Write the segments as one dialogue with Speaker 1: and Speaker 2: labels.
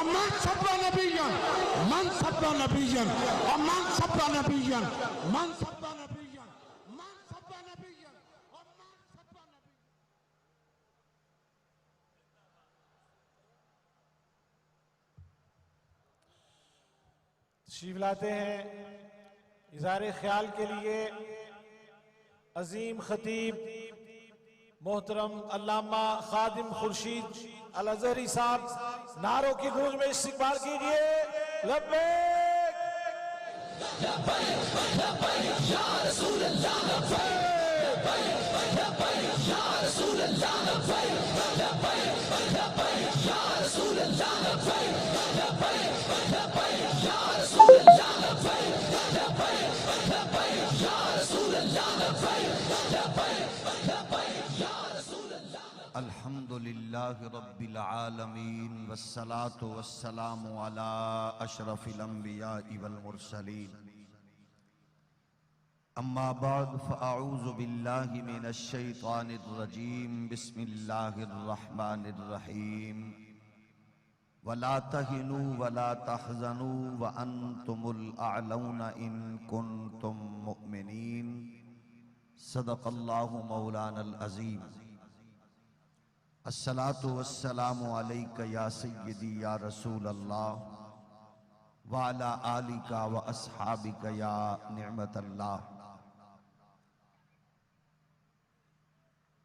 Speaker 1: ومن سب نبيا من سب نبيا ومن سب نبيا من سب نبيا من سب نبيا ومن سب نبيا.
Speaker 2: تشریف لاتے ہیں اظہار خیال کے لیے عظیم خطیب محترم علامہ خادم خورشید الازہری صاحب. نعروں کی گونج میں استقبال کیجئے. لبیک
Speaker 3: لبیک لبیک یا رسول اللہ لبیک لبیک یا رسول اللہ لبیک لبیک لبیک یا رسول اللہ لبیک لبیک لبیک یا رسول اللہ لبیک لبیک لبیک یا رسول اللہ لبیک لبیک لبیک یا رسول اللہ.
Speaker 4: الحمد للہ رب العالمین والصلاة والسلام علی اشرف الانبیاء والمرسلین. اما بعد فاعوذ باللہ من الشیطان الرجیم. بسم اللہ الرحمن الرحیم. ولا تہنوا ولا تحزنوا وانتم الاعلون ان کنتم مؤمنین. صدق اللہ مولانا العظیم. الصلاة والسلام علیک یا سیدی یا رسول اللہ وعلی آلک و اصحابک یا نعمت اللہ.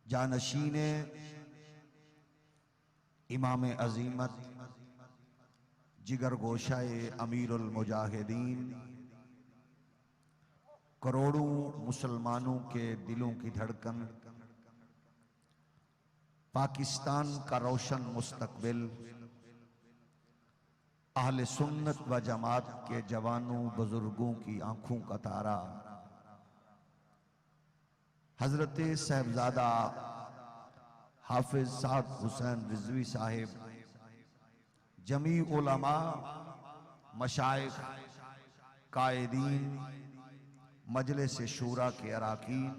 Speaker 4: جانشین امام عظیمت جگر گوشہ امیر المجاہدین، کروڑوں مسلمانوں کے دلوں کی دھڑکن، پاکستان کا روشن مستقبل، اہل سنت و جماعت کے جوانوں بزرگوں کی آنکھوں کا تارا، حضرت صاحبزادہ حافظ سعد حسین رضوی صاحب، جمیع علماء، مشائخ، قائدین، مجلس شورا کے اراکین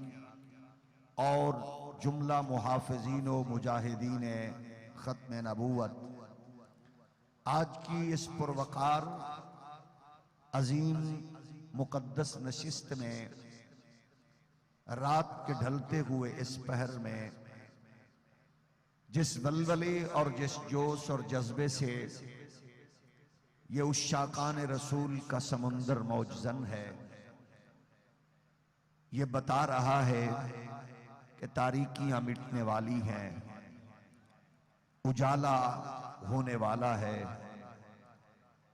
Speaker 4: اور جملہ محافظین و مجاہدین ختم نبوت، آج کی اس پروقار عظیم مقدس نشست میں رات کے ڈھلتے ہوئے اس پہر میں جس ولولے اور جس جوش اور جذبے سے یہ عشاقان رسول کا سمندر موجزن ہے، یہ بتا رہا ہے کہ تاریکیاں مٹنے والی ہیں، اجالا ہونے والا ہے،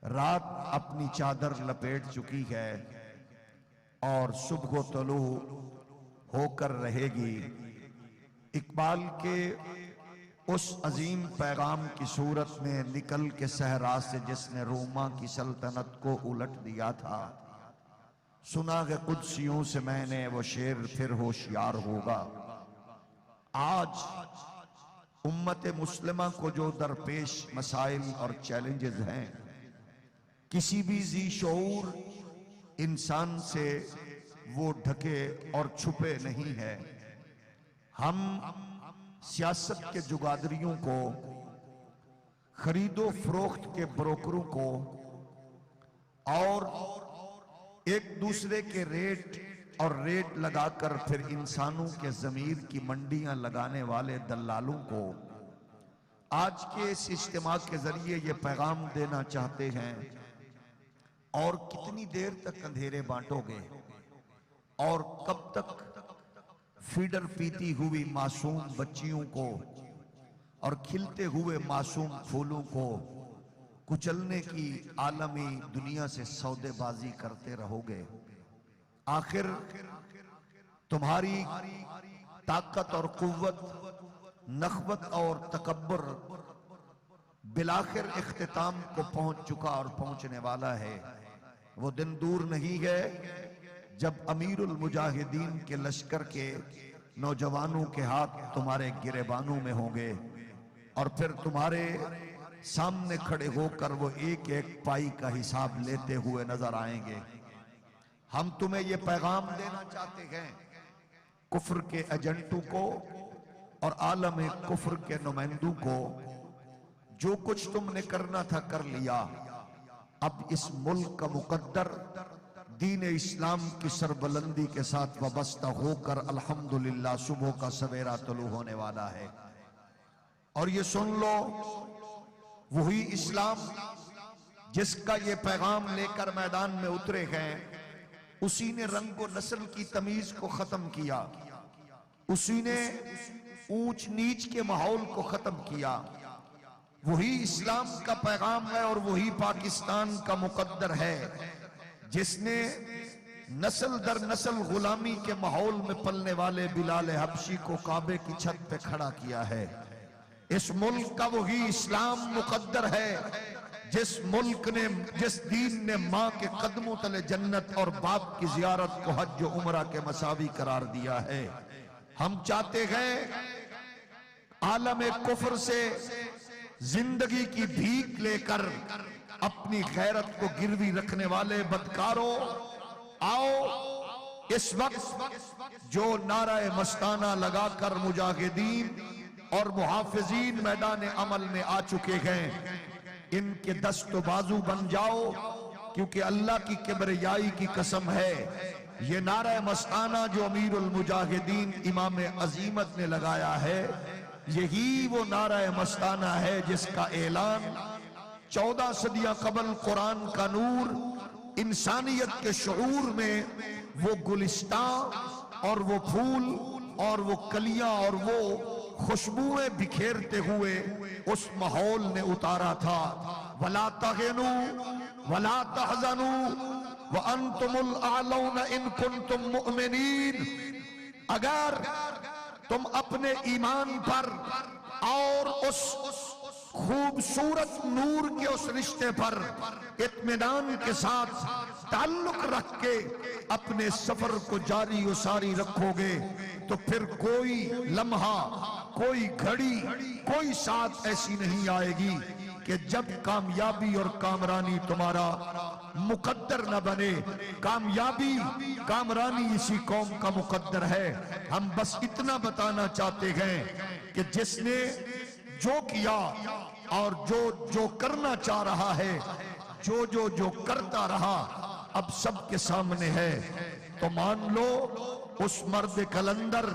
Speaker 4: رات اپنی چادر لپیٹ چکی ہے اور صبح و طلوع ہو کر رہے گی. اقبال کے اس عظیم پیغام کی صورت میں نکل کے صحرا سے جس نے روما کی سلطنت کو الٹ دیا تھا، سنا کہ قدسیوں سے میں نے وہ شعر پھر ہوشیار ہوگا. آج امت مسلمہ کو جو درپیش مسائل اور چیلنجز ہیں، کسی بھی ذی شعور انسان سے وہ ڈھکے اور چھپے نہیں ہے. ہم سیاست کے جگادریوں کو، خرید و فروخت کے بروکروں کو اور ایک دوسرے کے ریٹ اور ریٹ لگا کر پھر انسانوں کے ضمیر کی منڈیاں لگانے والے دلالوں کو آج کے اس اجتماع کے ذریعے یہ پیغام دینا چاہتے ہیں. اور کتنی دیر تک اندھیرے بانٹو گے اور کب تک فیڈر پیتی ہوئی معصوم بچیوں کو اور کھلتے ہوئے معصوم پھولوں کو کچلنے کی عالمی دنیا سے سودے بازی کرتے رہو گے؟ آخر تمہاری طاقت اور قوت، نخوت اور تکبر بالآخر اختتام کو پہنچ چکا اور پہنچنے والا ہے. وہ دن دور نہیں ہے جب امیر المجاہدین کے لشکر کے نوجوانوں کے ہاتھ تمہارے گریبانوں میں ہوں گے اور پھر تمہارے سامنے کھڑے ہو کر وہ ایک ایک پائی کا حساب لیتے ہوئے نظر آئیں گے. ہم تمہیں یہ پیغام دینا چاہتے ہیں کفر کے ایجنٹوں کو اور عالم کفر کے نمائندوں کو جو کچھ تم نے کرنا تھا کر لیا، اب اس ملک کا مقدر دین اسلام کی سربلندی کے ساتھ وابستہ ہو کر الحمدللہ صبح کا سویرا طلوع ہونے والا ہے۔ اور یہ سن لو، وہی اسلام جس کا یہ پیغام لے کر میدان میں اترے ہیں، اسی نے رنگ و نسل کی تمیز کو ختم کیا، اسی نے اونچ نیچ کے ماحول کو ختم کیا۔ وہی اسلام کا پیغام ہے اور وہی پاکستان کا مقدر ہے جس نے نسل در نسل غلامی کے ماحول میں پلنے والے بلال حبشی کو کعبے کی چھت پہ کھڑا کیا ہے۔ اس ملک کا وہی اسلام مقدر ہے جس ملک نے، جس دین نے ماں کے قدموں تلے جنت اور باپ کی زیارت کو حج و عمرہ کے مساوی قرار دیا ہے۔ ہم چاہتے ہیں عالم کفر سے زندگی کی بھیک لے کر اپنی غیرت کو گروی رکھنے والے بدکاروں، آؤ اس وقت جو نعرہ مستانہ لگا کر مجاہدین اور محافظین میدان عمل میں آ چکے ہیں، ان کے دست و بازو بن جاؤ، کیونکہ اللہ کی کبریائی کی قسم ہے یہ نعرہ مستانہ جو امیر المجاہدین امام عظیمت نے لگایا ہے، یہی وہ نعرہ مستانہ ہے جس کا اعلان 14 صدیاں قبل قرآن کا نور انسانیت کے شعور میں وہ گلستان اور وہ پھول اور وہ کلیاں اور وہ خوشبوئیں بکھیرتے ہوئے اس ماحول نے اتارا تھا۔ وَلَا تَغِنُوا وَلَا تَحْزَنُوا وَأَنْتُمُ الْأَعْلَوْنَ إِن كُنْتُم مُؤْمِنِينَ، اگر تم اپنے ایمان پر اور اس خوبصورت نور کے اس رشتے پر اطمینان کے ساتھ تعلق رکھ کے اپنے سفر کو جاری و ساری رکھو گے تو پھر کوئی لمحہ، کوئی گھڑی، کوئی ساتھ ایسی نہیں آئے گی کہ جب کامیابی اور کامرانی تمہارا مقدر نہ بنے۔ کامیابی، کامرانی اسی قوم کا مقدر ہے۔ ہم بس اتنا بتانا چاہتے ہیں کہ جس نے جو کیا اور جو کرنا چاہ رہا ہے، جو کرتا رہا، اب سب کے سامنے ہے، تو مان لو اس مرد کلندر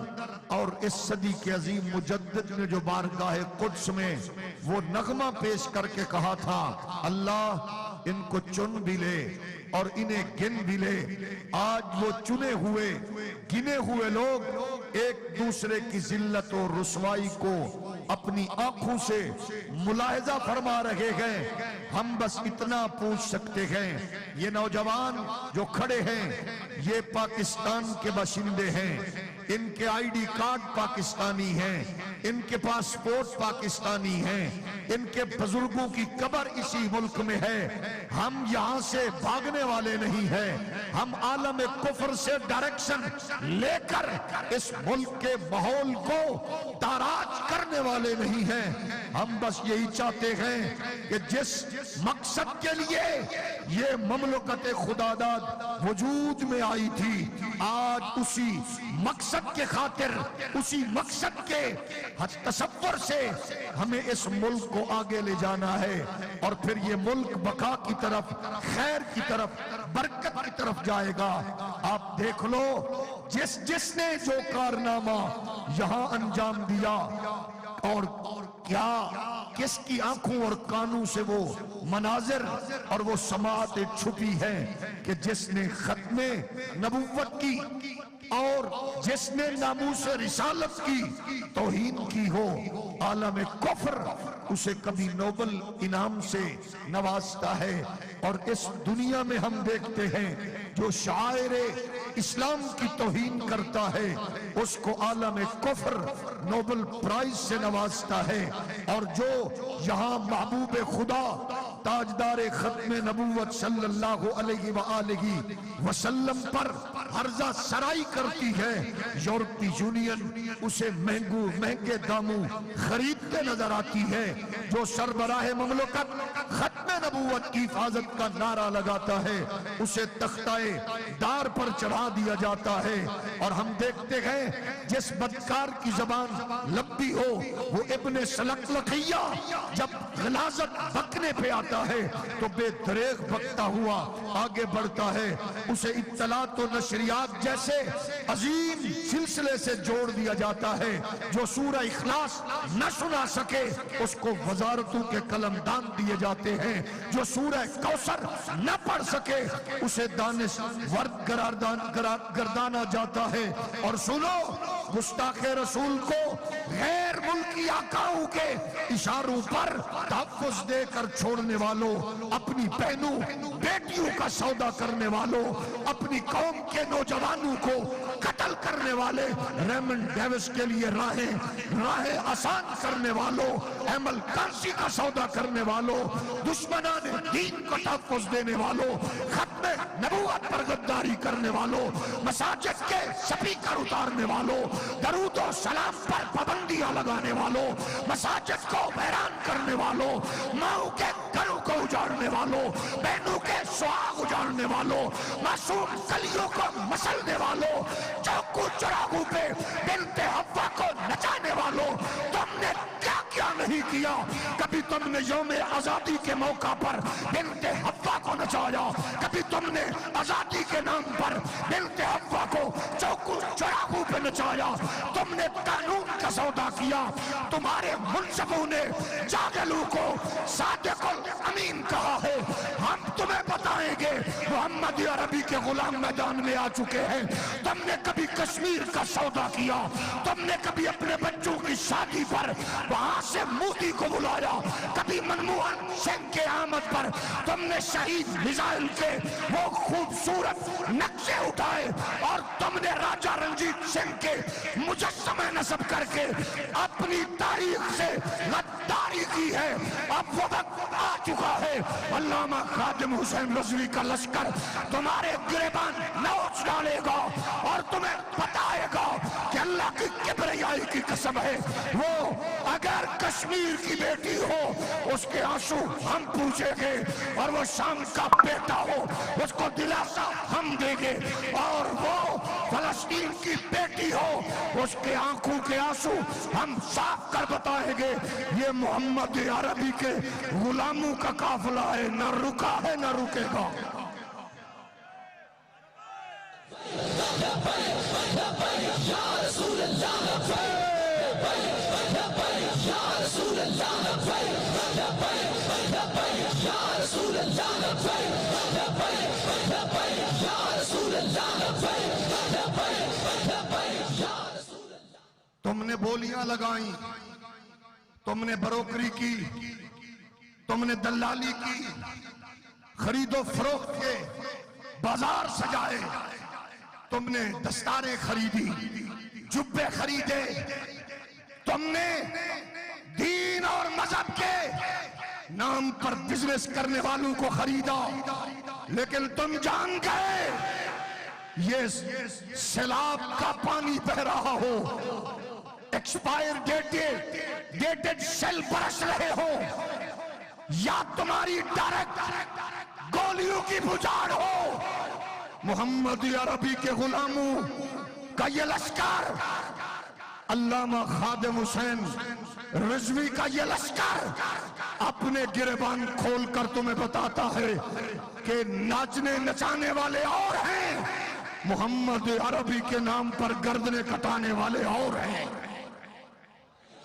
Speaker 4: اور اس صدی کے عظیم مجدد نے جو بارگاہ قدس میں وہ نغمہ پیش کر کے کہا تھا، اللہ ان کو چن بھی لے اور انہیں گن بھی لے۔ آج وہ چنے ہوئے، گنے ہوئے لوگ ایک دوسرے کی ذلت و رسوائی کو اپنی آنکھوں سے ملاحظہ فرما رہے ہیں۔ ہم بس اتنا پوچھ سکتے ہیں، یہ نوجوان جو کھڑے ہیں یہ پاکستان کے باشندے ہیں، ان کے آئی ڈی کارڈ پاکستانی ہیں، ان کے پاسپورٹ پاکستانی ہیں، ان کے بزرگوں کی قبر اسی ملک میں ہے۔ ہم یہاں سے بھاگنے والے نہیں ہیں، ہم عالم کفر سے ڈائریکشن لے کر اس ملک کے ماحول کو تاراج کرنے والے نہیں ہیں۔ ہم بس یہی چاہتے ہیں کہ جس مقصد کے لیے یہ مملکت خداداد وجود میں آئی تھی، آج اسی مقصد کے خاطر، اسی مقصد کے تصور سے ہمیں اس ملک کو آگے لے جانا ہے، اور پھر یہ ملک بقا کی طرف، خیر کی طرف، برکت کی طرف جائے گا۔ آپ دیکھ لو جس نے جو کارنامہ یہاں انجام دیا، اور کیا کس کی آنکھوں اور کانوں سے وہ مناظر اور وہ سماعتیں چھپی ہیں کہ جس نے ختم نبوت کی اور جس نے ناموس رسالت کی توہین کی ہو، عالم کفر اسے کبھی نوبل انعام سے نوازتا ہے۔ اور اس دنیا میں ہم دیکھتے ہیں جو شاعر اسلام کی توہین کرتا ہے اس کو عالم کفر نوبل پرائز سے نوازتا ہے، اور جو یہاں محبوب خدا تاجدار ختم نبوت صلی اللہ علیہ وآلہ وسلم پر عرضہ سرائی کرتی ہے، یورپی یونین اسے مہنگے داموں خریدتے نظر آتی ہے۔ جو سربراہ مملکت ختم نبوت نبوت کی حفاظت کا نعرہ لگاتا ہے اسے تختہ دار پر چڑھا دیا جاتا ہے. اور ہم دیکھتے ہیں جس بدکار کی زبان لبی ہو وہ ابن سلقلقیہ جب غلاظت بکنے پہ آتا ہے تو بے دریغ بکتا ہوا آگے بڑھتا ہے. اسے اطلاعات و نشریات جیسے عظیم سلسلے سے جوڑ دیا جاتا ہے. جو سورہ اخلاص نہ سنا سکے اس کو وزارتوں کے قلمدان دیے جاتے ہیں. جو سورہ کوثر نہ پڑھ سکے اسے دانش ورد گردانا جاتا ہے. اور سنو گستاخ رسول کو غیر ملکی آقاؤں کے اشاروں پر تحفظ دے کر چھوڑنے والوں، اپنی بہنوں بیٹیوں کا سودا کرنے والوں، اپنی قوم کے نوجوانوں کو قتل کرنے والے، ریمنڈ ڈیوس کے لیے راہیں آسان کرنے والوں، ایمل کانسی کا سودا کرنے والوں، دشمنان دین کو تحفظ دینے والوں، ختم نبوت پر غداری کرنے والوں، مساجد کے سپیکر اتارنے والوں، درود و سلام پر پابندیاں لگانے والوں، مساجد کو ویران کرنے والوں، ماؤں کے گھروں کو اجاڑنے والوں، بہنوں کے سہاگ اجاڑنے والوں، معصوم کلیوں کو مسلنے والوں، چوکو چراغوں پہ بنت حوا کو نچانے والوں، تم نے کیا کیا نہیں کیا؟ کبھی تم نے یوم آزادی کے موقع پر بنت حوا کو نچایا، کبھی تم نے آزادی کے نام پر بنت حوا کو چوکو چراغوں پہ نچایا، تم نے قانون کا سودا کیا. تمہارے منصفوں نے جاگلو کو صادق الامین کہا ہے. ہم تمہیں بتائیں گے محمد عربی کے غلام میدان میں آ چکے ہیں. تم نے کبھی کشمیر کا سودا کیا؟ تم نے کبھی اپنے بچوں کی شادی پر وہاں سے مودی کو بلایا؟ کبھی منموہن سنگھ کے آمد پر تم نے شہید میزائل کے وہ خوبصورت نقشے اٹھائے اور تم نے راجہ رنجیت سنگھ کے مجسمے نصب کر کے اپنی تاریخ سے غداری کی ہے؟ اب وہ وقت آ چکا ہے علامہ خادم حسین رضوی کا لشکر تمہارے گریبان نوچ ڈالے گا اور تمہیں بتائے گا کہ اللہ کی کبریائی کی قسم ہے وہ اگر کشمیر کی بیٹی ہو اس کے آنسو ہم پوچھیں گے، اور وہ شام کا بیٹا ہو اس کو دلاسا ہم دیں گے، اور وہ فلسطین کی بیٹی ہو اس کے آنکھوں کے آنسو ہم صاف کر بتائیں گے. یہ محمد عربی کے غلاموں کا قافلہ ہے، نہ رکا ہے نہ رکے گا. تم نے بولیاں لگائیں، تم نے بروکری کی، تم نے دلالی کی، خرید و فروخت کے بازار سجائے، تم نے دستاریں خریدی، جبے خریدے، تم نے دین اور مذہب کے نام پر بزنس کرنے والوں کو خریدا، لیکن تم جان گئے یہ سیلاب کا پانی بہ رہا ہو، ایکسپائر ڈیٹڈ سیل برس رہے ہو، یا تمہاری ڈائریکٹ گولیوں کی بجھاڑ ہو. محمد عربی کے غلاموں کا یہ لشکر، علامہ خادم حسین رضوی کا یہ لشکر اپنے گریبان کھول کر تمہیں بتاتا ہے کہ ناچنے نچانے والے اور ہیں، محمد عربی کے نام پر گردنیں کٹانے والے اور ہیں.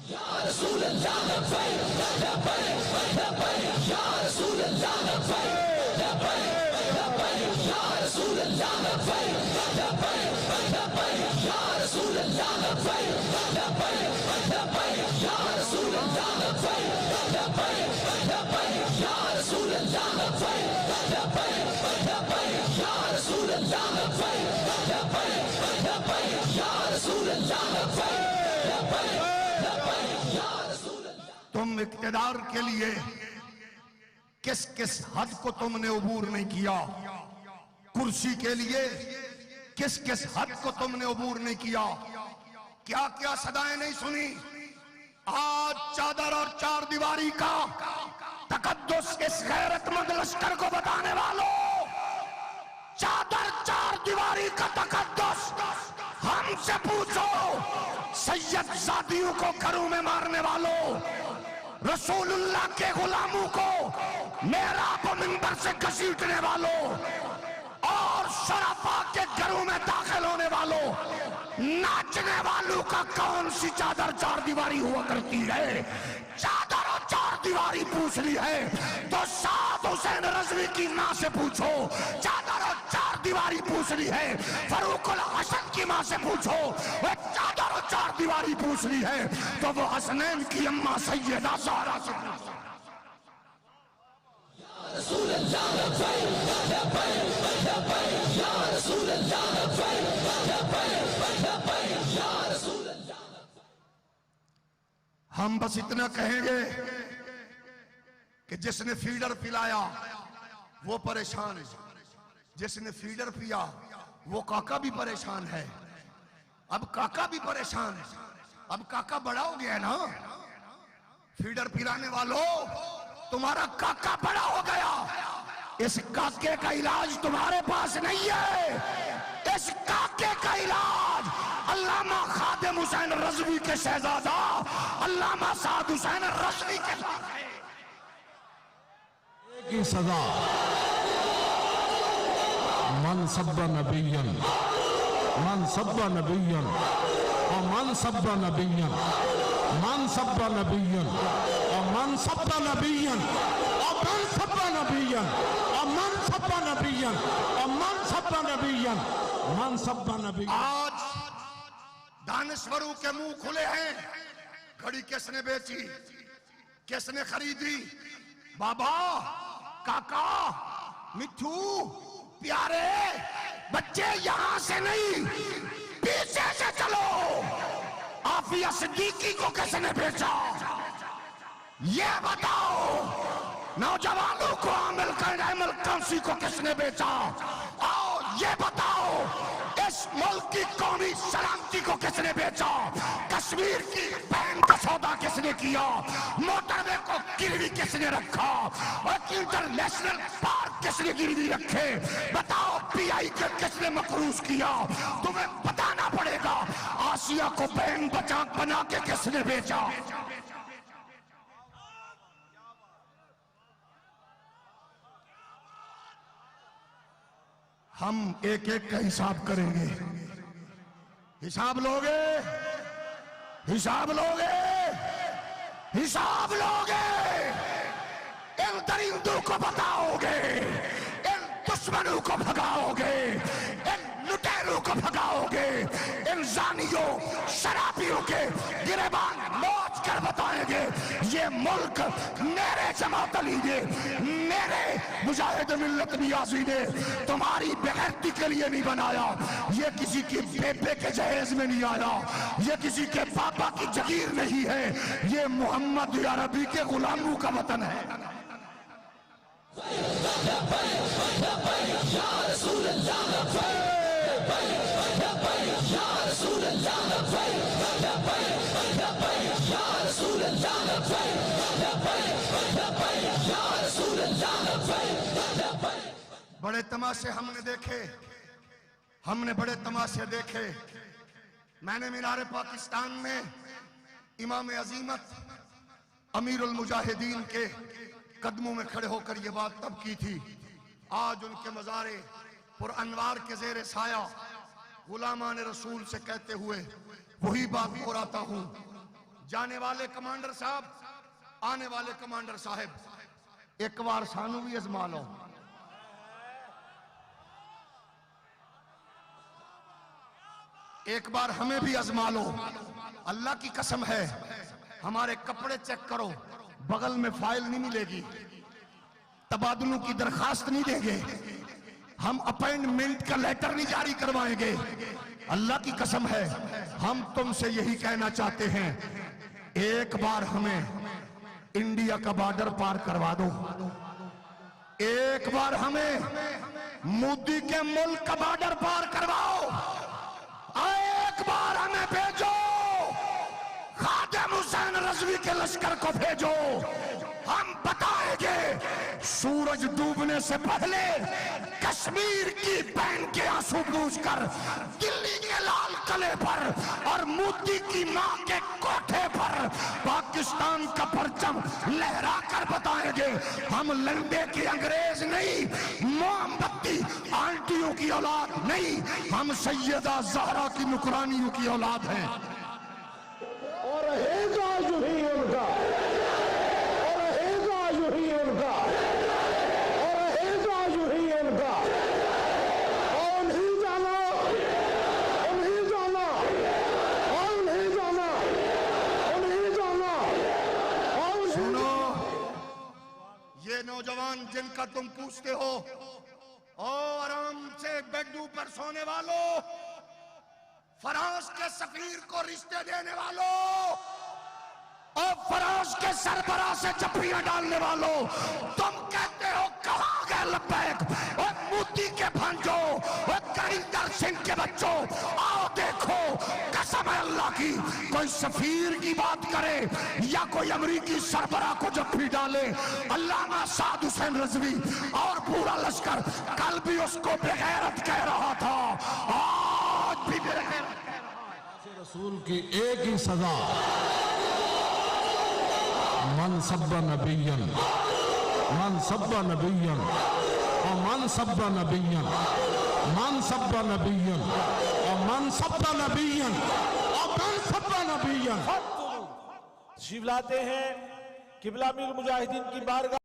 Speaker 3: یا رسول اللہ لبیک لبیک لبیک یا رسول اللہ لبیک لبیک لبیک یا رسول اللہ لبیک لبیک لبیک یا رسول اللہ لبیک لبیک لبیک یا رسول اللہ لبیک لبیک لبیک یا رسول اللہ لبیک لبیک لبیک یا رسول اللہ لبیک لبیک لبیک یا رسول اللہ لبیک لبیک.
Speaker 4: تم اقتدار کے لیے کس کس حد کو تم نے عبور نہیں کیا، کرسی کے لیے کس کس حد کو تم نے عبور نہیں کیا، کیا کیا صدائیں نہیں سنی. آج چادر اور چار دیواری کا تقدس اس غیرت مند لشکر کو بتانے والوں، چادر چار دیواری کا تقدس ہم سے پوچھو۔ سید زادیوں کو گھروں میں مارنے والوں، رسول اللہ کے غلاموں کو محراب و منبر سے گھسیٹنے والوں، اور شرفاء کے گھروں میں داخل ہونے والوں، ناچنے والوں کا کون سی چادر چار دیواری ہوا کرتی ہے؟ چادر اور چار دیواری پوچھ لی ہے تو سعد حسین رضوی کی ماں سے پوچھو۔ چادر اور چار دیواری پوچھ لی ہے فاروق الحسن کی ماں سے پوچھو۔ وہ چادر اور چار دیواری پوچھ لی ہے تو وہ حسنین کی اماں سیدہ زہرا سے پوچھو۔
Speaker 3: رسول اللہ لبیک لبیک لبیک یا رسول اللہ لبیک لبیک لبیک یا رسول اللہ۔
Speaker 4: ہم بس اتنا کہیں گے کہ جس نے فیڈر پلایا وہ پریشان ہے، جس نے فیڈر پیا وہ کاکا بھی پریشان ہے۔ اب کاکا بھی پریشان ہے، اب کاکا بڑا ہو گیا ہے نا۔ فیڈر پلانے والوں، تمہارا کاکا بڑا ہو گیا، اس کاکے کا علاج تمہارے پاس نہیں ہے۔ اس کاکے کا علاج علامہ خادم حسین رضوی کے شہزادہ علامہ سعد حسین رضوی کے پاس ہے۔
Speaker 1: ایک ہی سزا، من سب نبیا، من سب نبیا ومن سب نبیا، من سب نبیا ومن سب نبیا ومن سب نبیا ومن سب نبیا ومن سب نبیا من سب نبیا۔
Speaker 4: آج دانشوروں کے منہ کھلے ہیں، گھڑی کس نے بیچی، کس نے خریدی؟ بابا، کاکا، مٹھو، پیارے بچے، یہاں سے نہیں پیچھے سے چلو۔ عافیہ صدیقی کو کس نے بیچا یہ بتاؤ؟ نوجوانوں کو عامل کنسی کو کس نے بیچا؟ آؤ یہ بتاؤ۔ اس ملک کی قومی سلامتی کو کس نے بیچا؟ کشمیر کی بہن کا سودا کس نے کیا؟ موٹر وے کو گروی کس نے رکھا؟ اور انٹرنیشنل پارک کس نے گروی رکھے؟ بتاؤ، پی آئی کے کس نے مقروض کیا؟ تمہیں بتانا پڑے گا۔ آسیہ کو بہن بنا کے کس نے بیچا؟ ہم ایک ایک کا حساب کریں گے۔ حساب لوگے، حساب لوگے، حساب لوگے۔ ان درندوں کو بتاؤ گے، ان دشمنوں کو بھگاؤ گے، ان لٹیروں کو بھگاؤ گے، ان زانیوں شرابیوں کے گریبان نوچ کر بتائیں گے یہ ملک میرے جماعت علی نے، میرے مجاہد ملت نیازی نے تمہاری بغیرتی کے لیے نہیں بنایا۔ یہ کسی کے بیبے کے جہیز میں نہیں آیا، یہ کسی کے پاپا کی جگیر نہیں ہے، یہ محمد عربی کے غلاموں کا وطن ہے۔
Speaker 3: یا رسول اللہ لبیک لبیک یا رسول اللہ لبیک لبیک یا رسول اللہ لبیک لبیک یا رسول اللہ لبیک۔
Speaker 4: بڑے تماشے ہم نے دیکھے، ہم نے بڑے تماشے دیکھے۔ میں نے مینار پاکستان میں امام عظیمت امیر المجاہدین کے قدموں میں کھڑے ہو کر یہ بات تب کی تھی۔ آج ان کے مزار پر انوار کے زیر سایہ غلامان رسول سے کہتے ہوئے وہی بات ہو رہا ہوں۔ جانے والے کمانڈر صاحب، آنے والے کمانڈر صاحب، ایک بار سانو بھی ازما لو۔ ایک بار ہمیں بھی ازما لو۔ اللہ کی قسم ہے، ہمارے کپڑے چیک کرو، بغل میں فائل نہیں ملے گی، تبادلوں کی درخواست نہیں دیں گے، ہم اپائنٹمنٹ کا لیٹر نہیں جاری کروائیں گے۔ اللہ کی قسم ہے، ہم تم سے یہی کہنا چاہتے ہیں، ایک بار ہمیں انڈیا کا بارڈر پار کروا دو، ایک بار ہمیں مودی کے ملک کا بارڈر پار کرواؤ، ایک بار ہمیں بھیجو، خادم حسین رضوی کے لشکر کو بھیجو، ہم بتائیں بتائیں گے سورج ڈوبنے سے پہلے کشمیر کی بہن کے آنسو پوچھ کر دلی کے لال قلعے پر اور مودی کی ماں کے کوٹھے پر پاکستان کا پرچم لہرا کر بتائیں گے ہم لنڈے کے انگریز نہیں، موم بتی آنٹیوں کی اولاد نہیں، ہم سیدہ زہرا کی نکرانیوں کی اولاد ہیں۔
Speaker 5: اور رہے گا جو ہی ان کا، اور رہے گا جو ہی ان کا، اور رہے گا جو ہی ان کا، اور نہیں جانا، اور نہیں جانا، اور نہیں جانا، اور نہیں جانا، اور
Speaker 4: سنو یہ نوجوان جن کا تم پوچھتے ہو اور آرام سے بیڈوں پر سونے والوں، فرانس کے سفیر کو رشتے دینے والوں اور فرانس کے سربراہ سے جپیاں ڈالنے والوں، تم کہتے ہو کہاں گئے لبیک؟ اور مودی کے بھانجو، اور کریندر سنگھ کے بچوں، آؤ دیکھو قسم ہے اللہ کی، کوئی سفیر کی بات کرے یا کوئی امریکی سربراہ کو جپی ڈالے، علامہ سعد حسین رضوی اور پورا لشکر کل بھی اس کو بغیرت کہہ رہا تھا، آج بھی بغیرت کہہ رہا ہے۔
Speaker 1: رسول کی ایک ہی سزا، من سب نبیًا، من سب نبیًا، اور من سب نبیًا، من سب نبیًا، اور من سب نبیًا، اور من سب نبیًا۔
Speaker 2: تشریف لاتے ہیں قبلہ امیر المجاہدین کی بارگاہ